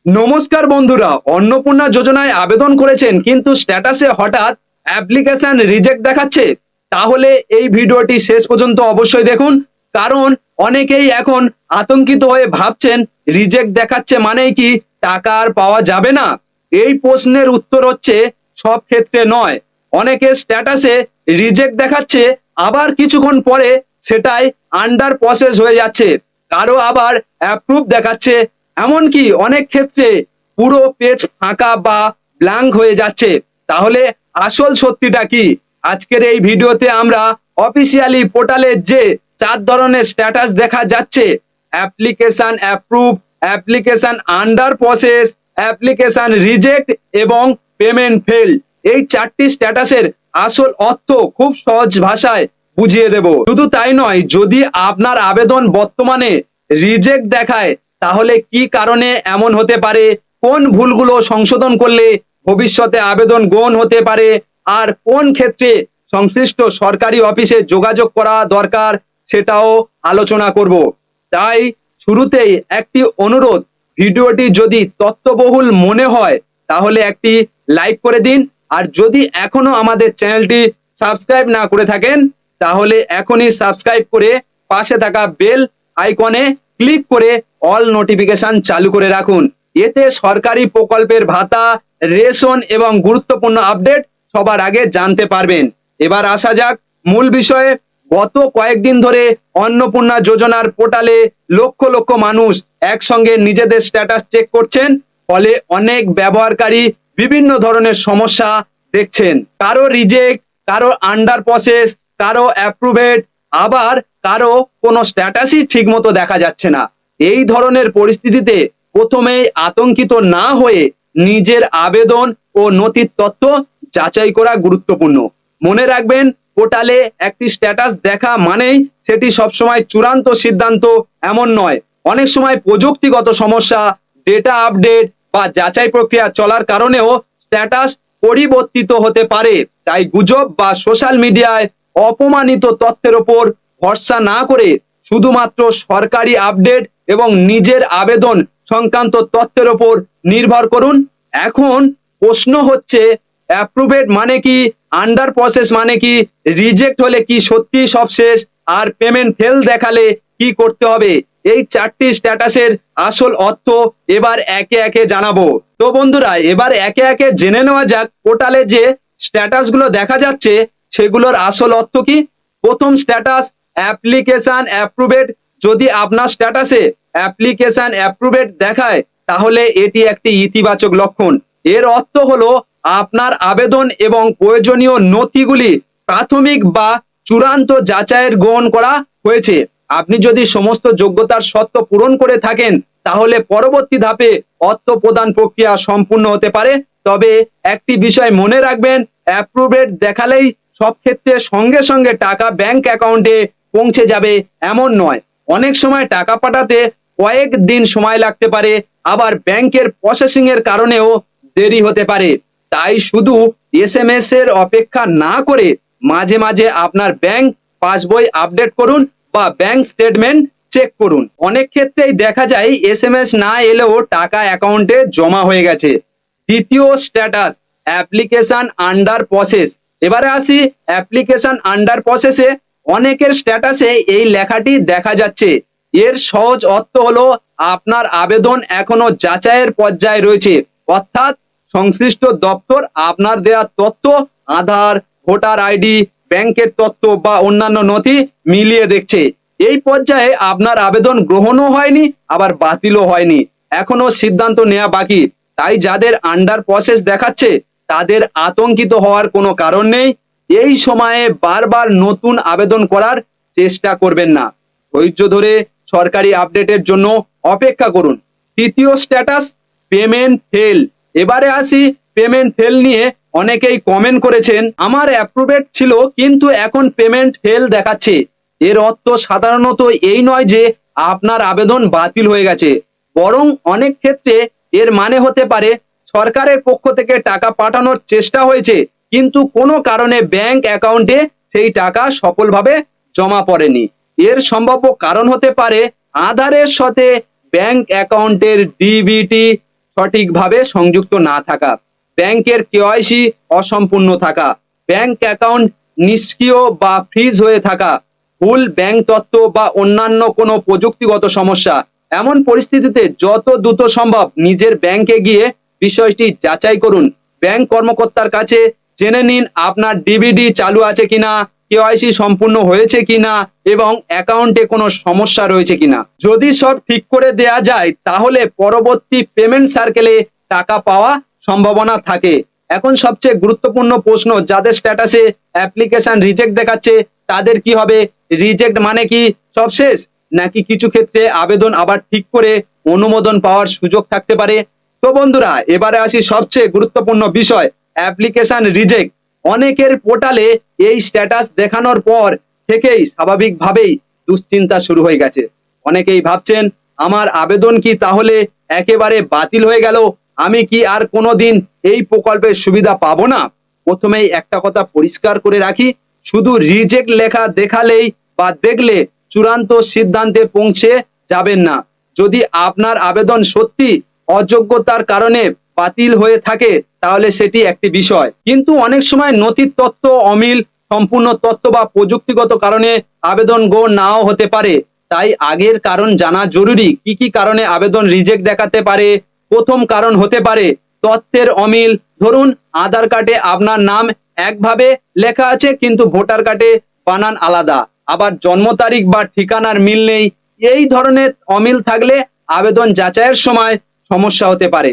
নমস্কার বন্ধুরা, অন্নপূর্ণা যোজনায় আবেদন করেছেন কিন্তু স্ট্যাটাসে হঠাৎ অ্যাপ্লিকেশন রিজেক্ট দেখাচ্ছে। তাহলে এই ভিডিওটি শেষ পর্যন্ত অবশ্যই দেখুন, কারণ অনেকেই এখন আতঙ্কিত হয়ে ভাবছেন রিজেক্ট দেখাচ্ছে মানেই কি টাকা আর পাওয়া যাবে না। এই প্রশ্নের উত্তর হচ্ছে সব ক্ষেত্রে নয়। অনেকের স্ট্যাটাসে রিজেক্ট দেখাচ্ছে, আবার কিছুক্ষণ পরে সেটাই আন্ডার প্রসেস হয়ে যাচ্ছে, কারো আবার অ্যাপ্রুভ দেখাচ্ছে। এমনকি অনেক ক্ষেত্রে পুরো পেজ ফাঁকা বা ব্ল্যাঙ্ক হয়ে যাচ্ছে। তাহলে আসল সত্যিটা কি? আজকের এই ভিডিওতে আমরা অফিসিয়ালি পোর্টালের যে 4 ধরনের স্ট্যাটাস দেখা যাচ্ছে, application approve, application under process, application reject এবং পেমেন্ট ফেল, এই 4টি স্ট্যাটাসের আসল অর্থ খুব সহজ ভাষায় বুঝিয়ে দেব। শুধু তাই নয়, যদি আপনার আবেদন বর্তমানে রিজেক্ট দেখায় তাহলে কি কারণে এমন হতে পারে, কোন ভুলগুলো সংশোধন করলে ভবিষ্যতে আবেদন গ্রহণ হতে পারে, আর কোন ক্ষেত্রে সংশ্লিষ্ট সরকারি অফিসে যোগাযোগ করা দরকার সেটাও আলোচনা করব। তাই শুরুতেই একটি অনুরোধ, ভিডিওটি যদি তথ্যবহুল মনে হয় তাহলে একটি লাইক করে দিন, আর যদি এখনো আমাদের চ্যানেলটি সাবস্ক্রাইব না করে থাকেন তাহলে এখনই সাবস্ক্রাইব করে পাশে থাকা বেল আইকনে ক্লিক করে অল নোটিফিকেশন চালু করে রাখুন। এতে সরকারি প্রকল্পের ভাতা, রেশন এবং গুরুত্বপূর্ণ আপডেট সবার আগে জানতে পারবেন। এবার আসা যাক মূল বিষয়ে। গত কয়েকদিন ধরে অন্নপূর্ণা যোজনার পোর্টালে লক্ষ লক্ষ মানুষ একসঙ্গে নিজেদের স্ট্যাটাস চেক করছেন, ফলে অনেক ব্যবহারকারী বিভিন্ন ধরনের সমস্যা দেখছেন। কারো রিজেক্ট, কারো আন্ডার প্রসেস, কারো অ্যাপ্রুভেড, আবার কারো কোনো স্ট্যাটাসই ঠিকমতো দেখা যাচ্ছে না। এই ধরনের পরিস্থিতিতে প্রথমেই আতঙ্কিত না হয়ে নিজের আবেদন ও নথির তথ্য যাচাই করা গুরুত্বপূর্ণ। মনে রাখবেন, পোর্টালে একটি স্ট্যাটাস দেখা মানেই সেটি সবসময় চূড়ান্ত সিদ্ধান্ত এমন নয়। অনেক সময় প্রযুক্তিগত সমস্যা, ডেটা আপডেট বা যাচাই প্রক্রিয়া চলার কারণেও স্ট্যাটাস পরিবর্তিত হতে পারে। তাই গুজব বা সোশ্যাল মিডিয়ায় অপমানিত তথ্যের ওপর ভরসা না করে শুধুমাত্র সরকারি আপডেট এবং নিজের আবেদন সংক্রান্ত তথ্যের ওপর নির্ভর করুন। এখন প্রশ্ন হচ্ছে, অ্যাপ্রুভেড মানে কি, আন্ডার প্রসেস মানে কি, রিজেক্ট হলে কি সত্যি সব শেষ, আর পেমেন্ট ফেল দেখালে কি করতে হবে? এই 4টি স্ট্যাটাসের আসল অর্থ এবার একে একে জানাবো। তো বন্ধুরা, এবার একে একে জেনে নেওয়া যাক পোর্টালে যে স্ট্যাটাসগুলো দেখা যাচ্ছে সেগুলোর আসল অর্থ কি। প্রথম স্ট্যাটাস, অ্যাপ্লিকেশন অ্যাপ্রুভেড। যদি আপনার স্ট্যাটাসে অ্যাপ্লিকেশন অ্যাপ্রুভেড দেখায় তাহলে এটি একটি ইতিবাচক লক্ষণ। এর অর্থ হলো আপনার আবেদন এবং প্রয়োজনীয় নথিগুলি প্রাথমিক বা চূড়ান্ত যাচাইয়ের গ্রহণ করা হয়েছে। আপনি যদি সমস্ত যোগ্যতার শর্ত পূরণ করে থাকেন তাহলে পরবর্তী ধাপে অর্থ প্রদান প্রক্রিয়া সম্পূর্ণ হতে পারে। তবে একটি বিষয় মনে রাখবেন, অ্যাপ্রুভেড দেখালেই সব ক্ষেত্রে সঙ্গে সঙ্গে টাকা ব্যাংক অ্যাকাউন্টে পৌঁছে যাবে এমন নয়। অনেক সময় টাকা পাঠাতে কয়েক দিন সময় লাগতে পারে, আবার ব্যাংকের প্রসেসিং এর কারণেও দেরি হতে পারে। তাই শুধু এসএমএস এর অপেক্ষা না করে মাঝে মাঝে আপনার ব্যাংক পাসবই আপডেট করুন বা ব্যাংক স্টেটমেন্ট চেক করুন। অনেক ক্ষেত্রেই দেখা যায় এসএমএস না এলেও টাকা অ্যাকাউন্টে জমা হয়ে গেছে। দ্বিতীয় স্ট্যাটাস, অ্যাপ্লিকেশন আন্ডার প্রসেস। এবারে আসি অ্যাপ্লিকেশন আন্ডার প্রসেসে। অনেকের স্ট্যাটাসে এই লেখাটি দেখা যাচ্ছে। এর সহজ অর্থ হলো আপনার আবেদন এখনো যাচাইয়ের পর্যায়ে রয়েছে, অর্থাৎ সংশ্লিষ্ট দপ্তর আপনার দেওয়া তথ্য, আধার, ভোটার আইডি, ব্যাংকের তথ্য বা অন্যান্য নথি মিলিয়ে দেখছে। এই পর্যায়ে আপনার আবেদন গ্রহণও হয়নি, আবার বাতিলও হয়নি, এখনো সিদ্ধান্ত নেওয়া বাকি। তাই যাদের আন্ডার প্রসেস দেখাচ্ছে তাদের আতঙ্কিত হওয়ার কোনো কারণ নেই। এই সময়ে বারবার নতুন আবেদন করার চেষ্টা করবেন না। ধৈর্য ধরে সরকারি আপডেটের জন্য অপেক্ষা করুন। তৃতীয় স্ট্যাটাস, পেমেন্ট ফেল। এবারে আসি পেমেন্ট ফেল নিয়ে। অনেকেই কমেন্ট করেছেন, আমার অ্যাপ্রুভেড ছিল কিন্তু এখন পেমেন্ট ফেল দেখাচ্ছে। এর অর্থ সাধারণত এই নয় যে আপনার আবেদন বাতিল হয়ে গেছে, বরং অনেক ক্ষেত্রে এর মানে হতে পারে সরকারের পক্ষ থেকে টাকা পাঠানোর চেষ্টা হয়েছে কিন্তু কোনো কারণে ব্যাংক অ্যাকাউন্টে সেই টাকা সফলভাবে জমা পড়েনি। এর সম্ভাব্য কারণ হতে পারে আধারের সাথে ব্যাংক অ্যাকাউন্টের ডিবিটি, সঠিকভাবে সংযুক্ত না থাকা, ব্যাংকের কেওয়াইসি অসম্পূর্ণ থাকা, ব্যাংক অ্যাকাউন্ট নিষ্ক্রিয় বা ফ্রিজ হয়ে থাকা, ভুল ব্যাংক তথ্য বা অন্যান্য কোনো প্রযুক্তিগত সমস্যা। এমন পরিস্থিতিতে যত দ্রুত সম্ভব নিজের ব্যাংকে গিয়ে বিষয়টি যাচাই করুন। ব্যাংক কর্মকর্তার কাছে জেনে নিন আপনার ডিবিডি চালু আছে কিনা, কেওয়াইসি সম্পূর্ণ হয়েছে কিনা এবং অ্যাকাউন্টে কোনো সমস্যা রয়েছে কিনা। যদি সব ঠিক করে দেয়া যায় তাহলে পরবর্তী পেমেন্ট সার্কেলে টাকা পাওয়া সম্ভাবনা থাকে। এখন সবচেয়ে গুরুত্বপূর্ণ প্রশ্ন, যাদের স্ট্যাটাসে অ্যাপ্লিকেশন রিজেক্ট দেখাচ্ছে তাদের কি হবে? রিজেক্ট মানে কি সব শেষ, নাকি কিছু ক্ষেত্রে আবেদন আবার ঠিক করে অনুমোদন পাওয়ার সুযোগ থাকতে পারে? তো বন্ধুরা, এবারে আসি সবচেয়ে গুরুত্বপূর্ণ বিষয়, অ্যাপ্লিকেশন রিজেক্ট। অনেকের পোর্টালে এই স্ট্যাটাস দেখানোর পর থেকেই স্বাভাবিকভাবেই দুশ্চিন্তা শুরু হয়ে গেছে। অনেকেই ভাবছেন আমার আবেদন কি তাহলে একেবারে বাতিল হয়ে গেল, আমি কি আর কোনোদিন এই প্রকল্পের সুবিধা পাবো না? প্রথমেই একটা কথা পরিষ্কার করে রাখি, শুধু রিজেক্ট লেখা দেখালেই বা দেখলে চূড়ান্ত সিদ্ধান্তে পৌঁছে যাবেন না। যদি আপনার আবেদন সত্যি অযোগ্যতার কারণে বাতিল হয়ে থাকে তাহলে সেটি একটি বিষয়, কিন্তু অনেক সময় নথির তথ্য অমিল, সম্পূর্ণ তথ্য বা প্রযুক্তিগত কারণে আবেদন গো নাও হতে পারে। তাই আগের কারণ জানা জরুরি। কি কি কারণে আবেদন রিজেক্ট দেখাতে পারে? প্রথম কারণ হতে পারে তথ্যের অমিল। ধরুন আধার কার্ডে আপনার নাম একভাবে লেখা আছে কিন্তু ভোটার কার্ডে বানান আলাদা, আবার জন্ম তারিখ বা ঠিকানার মিল নেই। এই ধরনের অমিল থাকলে আবেদন যাচাইয়ের সময় সমস্যা হতে পারে।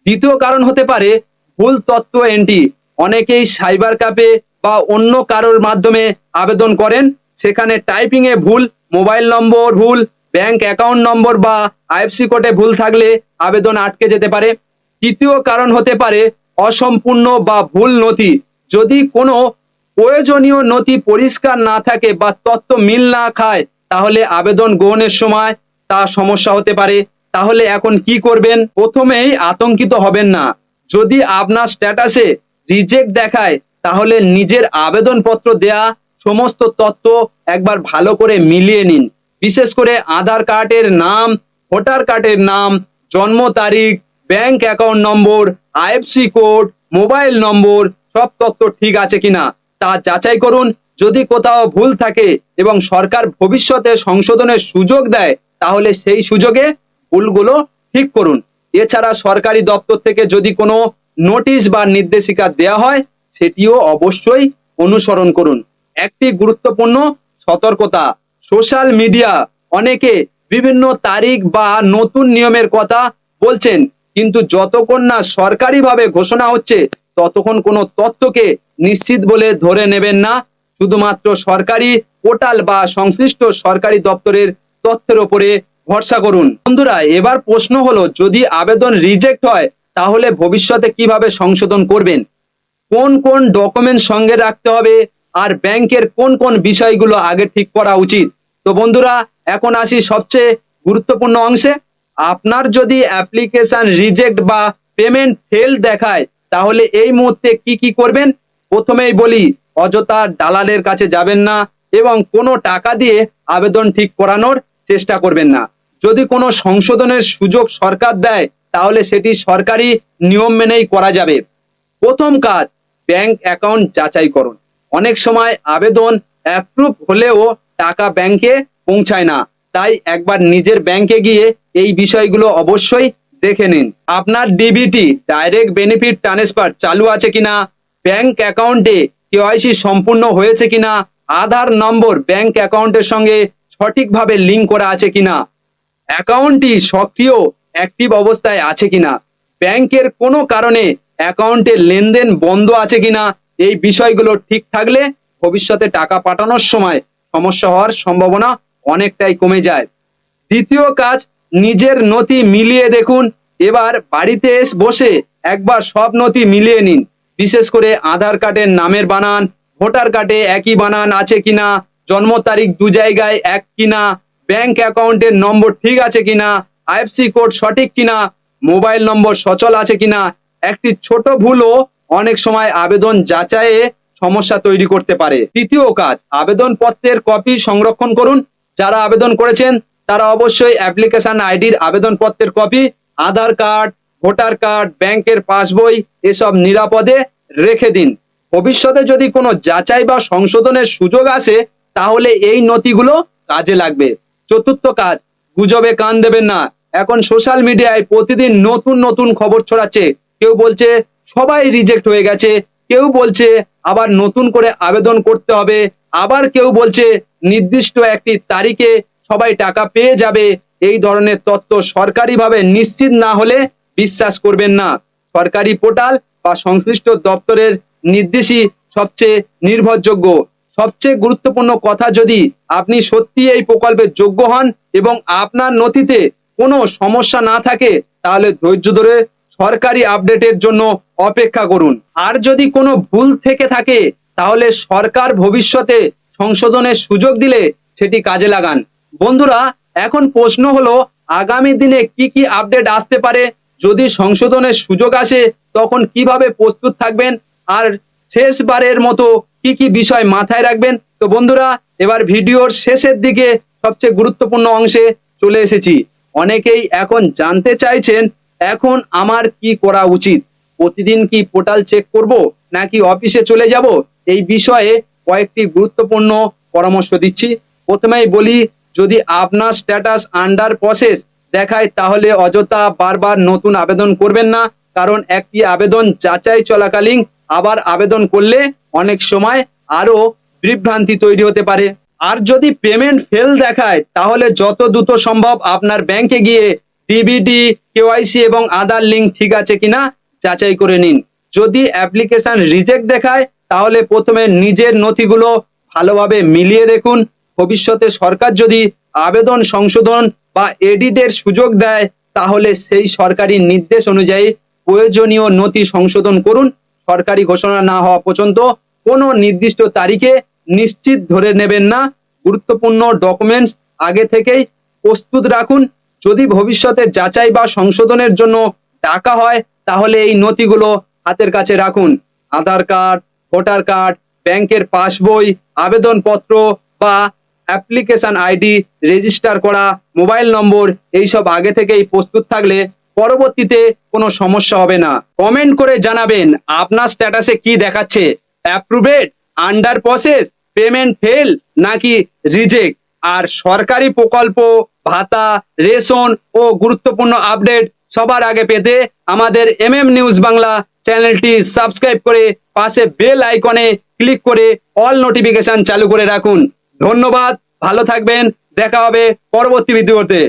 দ্বিতীয় কারণ হতে পারে ভুল তথ্য এন্ট্রি। অনেকেই সাইবার ক্যাফে বা অন্য কারোর মাধ্যমে আবেদন করেন, সেখানে টাইপিং এ ভুল, মোবাইল নম্বর ভুল, ব্যাংক অ্যাকাউন্ট নম্বর বা আইএফসি কোডে ভুল থাকলে আবেদন আটকে যেতে পারে। তৃতীয় কারণ হতে পারে অসম্পূর্ণ বা ভুল নথি। যদি কোনো প্রয়োজনীয় নথি পরিষ্কার না থাকে বা তথ্য মিল না খায় তাহলে আবেদন গ্রহণের সময় তা সমস্যা হতে পারে। তাহলে এখন কি করবেন? প্রথমেই আতঙ্কিত হবেন না। যদি আপনার স্ট্যাটাসে রিজেক্ট দেখায় তাহলে নিজের আবেদনপত্র দেয়া সমস্ত তথ্য একবার ভালো করে মিলিয়ে নিন। বিশেষ করে আধার কার্ডের নাম, ভোটার কার্ডের নাম, জন্ম তারিখ, bank account number, IFC code, mobile নম্বর, সব তথ্য ঠিক আছে কিনা তা যাচাই করুন। যদি কোথাও ভুল থাকে এবং সরকার ভবিষ্যতে সংশোধনের সুযোগ দেয় তাহলে সেই সুযোগে ভুলগুলো ঠিক করুন। এছাড়া সরকারি দপ্তর থেকে যদি কোনো নোটিশ বা নির্দেশিকা দেওয়া হয় সেটিও অবশ্যই অনুসরণ করুন। একটি গুরুত্বপূর্ণ সতর্কতা, সোশ্যাল মিডিয়া অনেকে বিভিন্ন তারিখ বা নতুন নিয়মের কথা বলছেন, কিন্তু যতক্ষণ না সরকারিভাবে ঘোষণা হচ্ছে ততক্ষণ কোনো তথ্যকে নিশ্চিত বলে ধরে নেবেন না। শুধুমাত্র সরকারি পোর্টাল বা সংশ্লিষ্ট সরকারি দপ্তরের তথ্যের উপরে ভরসা করুন। বন্ধুরা, এবার প্রশ্ন হলো, যদি আবেদন রিজেক্ট হয় তাহলে ভবিষ্যতে কিভাবে সংশোধন করবেন? কোন কোন ডকুমেন্ট সঙ্গে রাখতে হবে আর ব্যাংকের কোন কোন বিষয়গুলো আগে ঠিক করা উচিত? তো বন্ধুরা, এখন আসি সবচেয়ে গুরুত্বপূর্ণ অংশে। আপনার যদি অ্যাপ্লিকেশন রিজেক্ট বা পেমেন্ট ফেল দেখায় তাহলে এই মুহূর্তে কি কি করবেন? প্রথমেই বলি, অযথা দালালের কাছে যাবেন না এবং কোনো টাকা দিয়ে আবেদন ঠিক করানোর চেষ্টা করবেন না। যদি কোনো সংশোধনের সুযোগ সরকার দেয় তাহলে সেটি সরকারি নিয়ম মেনেই করা যাবে। প্রথম কাজ, ব্যাংক অ্যাকাউন্ট যাচাই করুন। অনেক সময় আবেদন অ্যাপ্রুভ হলেও টাকা ব্যাংকে পৌঁছায় না, তাই একবার নিজের ব্যাংকে গিয়ে এই বিষয়গুলো অবশ্যই দেখে নিন। আপনার ডিবিটি ডাইরেক্ট বেনিফিট ট্রান্সফার চালু আছে কিনা, ব্যাংক অ্যাকাউন্টে কেওয়াইসি সম্পূর্ণ হয়েছে কিনা, আধার নম্বর ব্যাংক অ্যাকাউন্টের সঙ্গে সঠিকভাবে লিঙ্ক করা আছে কিনা, অ্যাকাউন্টটি সক্রিয় অ্যাক্টিভ অবস্থায় আছে কিনা, ব্যাংকের কোনো কারণে অ্যাকাউন্টে লেনদেন বন্ধ আছে কিনা। এই বিষয়গুলো ঠিক থাকলে ভবিষ্যতে টাকা পাঠানোর সময় সমস্যা হওয়ার সম্ভাবনা অনেকটাই কমে যায়। দ্বিতীয় কাজ, নিজের নথি মিলিয়ে দেখুন। এবার বাড়িতে বসে একবার সব নথি মিলিয়ে নিন। বিশেষ করে আধার কার্ডের নামের বানান, ভোটার কার্ডে একই বানান আছে কিনা, জন্ম তারিখ দু জায়গায় এক কিনা, ব্যাংক অ্যাকাউন্টের নম্বর ঠিক আছে কিনা, আইএফসি কোড সঠিক কিনা, মোবাইল নম্বর সচল আছে কিনা। একটি ছোট ভুলও অনেক সময় আবেদন যাচাইয়ে সমস্যা তৈরি করতে পারে। তৃতীয় কাজ, আবেদনপত্রের কপি সংরক্ষণ করুন। যারা আবেদন করেছেন তারা অবশ্যই অ্যাপ্লিকেশন আইডির আবেদনপত্রের কপি, আধার কার্ড, ভোটার কার্ড, ব্যাংকের পাসবই এসব নিরাপদে রেখে দিন। ভবিষ্যতে যদি কোনো যাচাই বা সংশোধনের সুযোগ আসে তাহলে এই নথিগুলো কাজে লাগবে। চতুর্থ কাজ, গুজবে কান দেবেন না। এখন সোশ্যাল মিডিয়ায় প্রতিদিন নতুন নতুন খবর ছড়াচ্ছে। কেউ বলছে সবাই রিজেক্ট হয়ে গেছে, কেউ বলছে আবার নতুন করে আবেদন করতে হবে, আবার কেউ বলছে নির্দিষ্ট একটি তারিখে সবাই টাকা পেয়ে যাবে। এই ধরনের তথ্য সরকারিভাবে নিশ্চিত না হলে বিশ্বাস করবেন না। সরকারি পোর্টাল বা সংশ্লিষ্ট দপ্তরের নির্দেশই সবচেয়ে নির্ভরযোগ্য। সবচেয়ে গুরুত্বপূর্ণ কথা, যদি আপনি সত্যি এই প্রকল্পের যোগ্য হন এবং আপনার নথিতে কোনো সমস্যা না থাকে তাহলে ধৈর্য ধরে সরকারি আপডেটের জন্য অপেক্ষা করুন। আর যদি কোনো ভুল থেকে থাকে তাহলে সরকার ভবিষ্যতে সংশোধনের সুযোগ দিলে সেটি কাজে লাগান। বন্ধুরা, এখন প্রশ্ন হলো আগামী দিনে কি কি আপডেট আসতে পারে? যদি সংশোধনের সুযোগ আসে তখন কিভাবে প্রস্তুত থাকবেন? আর শেষবারের মতো কি কি বিষয় মাথায় রাখবেন? তো বন্ধুরা, এবার ভিডিওর শেষের দিকে সবচেয়ে গুরুত্বপূর্ণ অংশে চলে এসেছি। অনেকেই এখন জানতে চাইছেন এখন আমার কি করা উচিত। প্রতিদিন কি পোর্টাল চেক করব নাকি অফিসে চলে যাব? এই বিষয়ে কয়েকটি গুরুত্বপূর্ণ পরামর্শ দিচ্ছি। প্রথমেই বলি, যদি আপনার স্ট্যাটাস আন্ডার প্রসেস দেখায় তাহলে অযথা বারবার নতুন আবেদন করবেন না। কারণ একটি আবেদন যাচাই চলাকালীন আবার আবেদন করলে অনেক সময় আরো বিভ্রান্তি তৈরি হতে পারে। আর যদি পেমেন্ট ফেল দেখায় তাহলে যত দ্রুত সম্ভব আপনার ব্যাংকে গিয়ে ডিবিটি, কেওয়াইসি এবং আধার লিঙ্ক ঠিক আছে কিনা যাচাই করে নিন। যদি অ্যাপ্লিকেশন রিজেক্ট দেখায় তাহলে প্রথমে নিজের নথিগুলো ভালোভাবে মিলিয়ে দেখুন। ভবিষ্যতে সরকার যদি আবেদন সংশোধন বা এডিটের সুযোগ দেয় তাহলে সেই সরকারি নির্দেশ অনুযায়ী প্রয়োজনীয় নথি সংশোধন করুন। সরকারি ঘোষণা না হওয়া পর্যন্ত কোনো নির্দিষ্ট তারিখে নিশ্চিত ধরে নেবেন না। গুরুত্বপূর্ণ ডকুমেন্টস আগে থেকেই প্রস্তুত রাখুন। যদি ভবিষ্যতে যাচাই বা সংশোধনের জন্য ডাকা হয় তাহলে এই নথিগুলো হাতের কাছে রাখুন। আধার কার্ড, ভোটার কার্ড, ব্যাংকের পাসবই, আবেদনপত্র বা অ্যাপ্লিকেশন আইডি, রেজিস্টার করা মোবাইল নম্বর এইসব আগে থেকেই প্রস্তুত থাকলে পরবর্তীতে কোনো সমস্যা হবে না। কমেন্ট করে জানাবেন আপনার স্ট্যাটাসে কি দেখাচ্ছে, approved, under process, payment fail নাকি রিজেক্ট। আর সরকারি প্রকল্প, ভাতা, রেশন ও গুরুত্বপূর্ণ আপডেট সবার আগে পেতে আমাদের নিউজ বাংলা চ্যানেলটি সাবস্ক্রাইব করে পাশে বেল আইকনে ক্লিক করে অল নোটিফিকেশন চালু করে রাখুন। ধন্যবাদ, ভালো থাকবেন, দেখা হবে পরবর্তী ভিডিওতে।